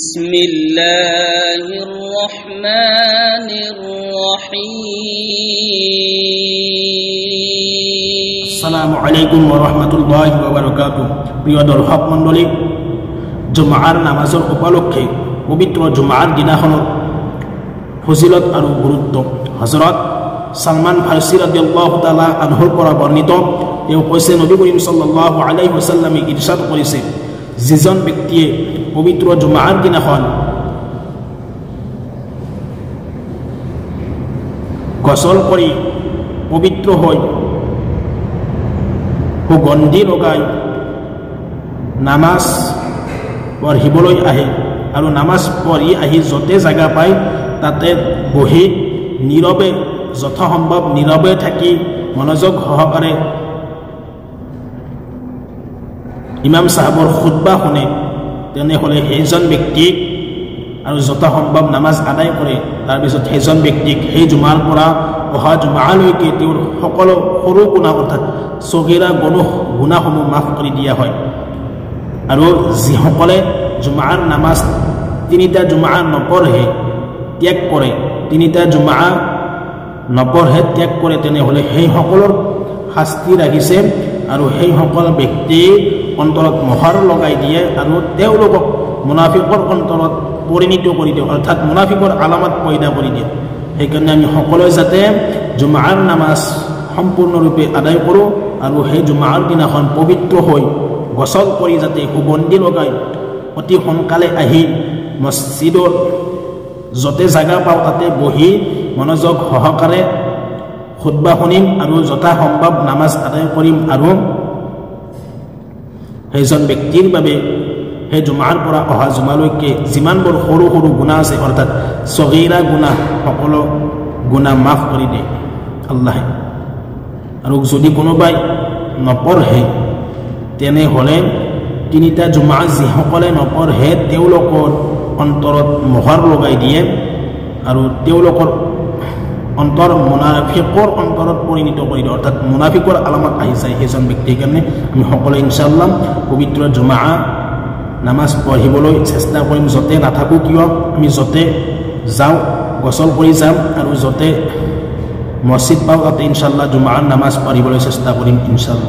بسم الله الرحمن الرحيم السلام عليكم ورحمة الله وبركاته প্ৰিয় দৰ্শক মণ্ডলী জুমাৰ নামাজৰ উপলক্ষে পবিত্ৰ জুমাৰ দিনাখনৰ ফজিলত আৰু গুৰুত্ব হযৰত সালমান ফাৰসী ৰাদিয়াল্লাহু তাআলা আনহুৰ পৰা বৰ্ণিত তেওঁ কৈছে নবী কৰিম সাল্লাল্লাহু আলাইহি ওয়াসাল্লামে ইৰশাদ কৰিছে যিজন ব্যক্তিয়ে পবিত্ৰ জুমাৰ দিনাখন গোসল কৰি পবিত্ৰ হৈ সুগন্ধি লগাই নামাজ পঢ়িবলৈ আহে আৰু নামাজ পঢ়ি আহি যতে জায়গা পায় তাতে বহি নীৰৱে যথাসম্ভৱ নীৰৱে থাকি মনোযোগ সহকাৰে ইমাম সাহেবৰ খুতবা শুনে তেনেহলে সেইজন ব্যক্তিক আৰু যথাসম্ভৱ নামাজ আদায় কৰে তাৰ পিছত সেইজন ব্যক্তিক সেই জুমাৰ পৰা অহা জুমালৈকে তেওঁৰ সকলো সৰু গুনাহ অৰ্থাৎ সগীৰা গুনাহসমূহ মাফ কৰি দিয়া হয় আৰু যিসকলে জুমাৰ নামাজ তিনিটা জুমা নপঢ়ে ত্যাগ কৰে তিনিটা জুমা নপঢ়ে ত্যাগ কৰে তেনেহলে সেই সকলৰ শাস্তি ৰাখিছে আৰু সেই সকল ব্যক্তি অন্তৰত মোহৰ লগাই দিয়ে আৰু তেওঁলোকক মুনাফিকৰ অন্তৰত পৰিণত কৰি দিয়ে অৰ্থাৎ মুনাফিকৰ আলামত পয়দা কৰি দিয়ে সেইকাৰণে আমি সকলোৱে যাতে জুমাৰ নামাজ সম্পূৰ্ণৰূপে আদায় কৰোঁ আৰু সেই জুমাৰ দিনাখন পবিত্ৰ হৈ গোসল কৰি যাতে সুগন্ধি লগাই অতি সোনকালে আহি মছজিদৰ যতে জায়গা পাওঁ তাতে বহি মনোযোগ সহকাৰে খুতবা শুনিম আৰু যথাসম্ভৱ নামাজ আদায় কৰিম আৰু সেইজন ব্যক্তিৰ বাবে সেই জুমাৰ পৰা অহা জুমালৈকে যিমানবোৰ সৰু সৰু গুনাহ আছে অৰ্থাৎ সগীৰা গুনাহ সকলো গুনাহ মাফ কৰি দিয়ে আল্লাহে আৰু যদি কোনোবাই নপঢ়ে তেনেহলে তিনিটা জুমা যিসকলে নপঢ়ে তেওঁলোকৰ অন্তৰত মোহৰ লগাই দিয়ে আৰু তেওঁলোকৰ অন্তৰ মুনাফিকৰ অন্তৰত পৰিণত কৰি দিয়ে অৰ্থাৎ মুনাফিকৰ আলামত আহি যায় সেইজন ব্যক্তিৰ কাৰণে আমি সকলোৱে ইনশাআল্লাহ পবিত্ৰ জুমা নামাজ পঢ়িবলৈ চেষ্টা কৰিম যতে নাথাকো কিয় আমি যতে যাওঁ গোসল কৰি যাম আৰু যতে মছজিদ পাওঁ তাতে ইনশাআল্লাহ জুমাৰ নামাজ পঢ়িবলৈ চেষ্টা কৰিম ইনশাআল্লাহ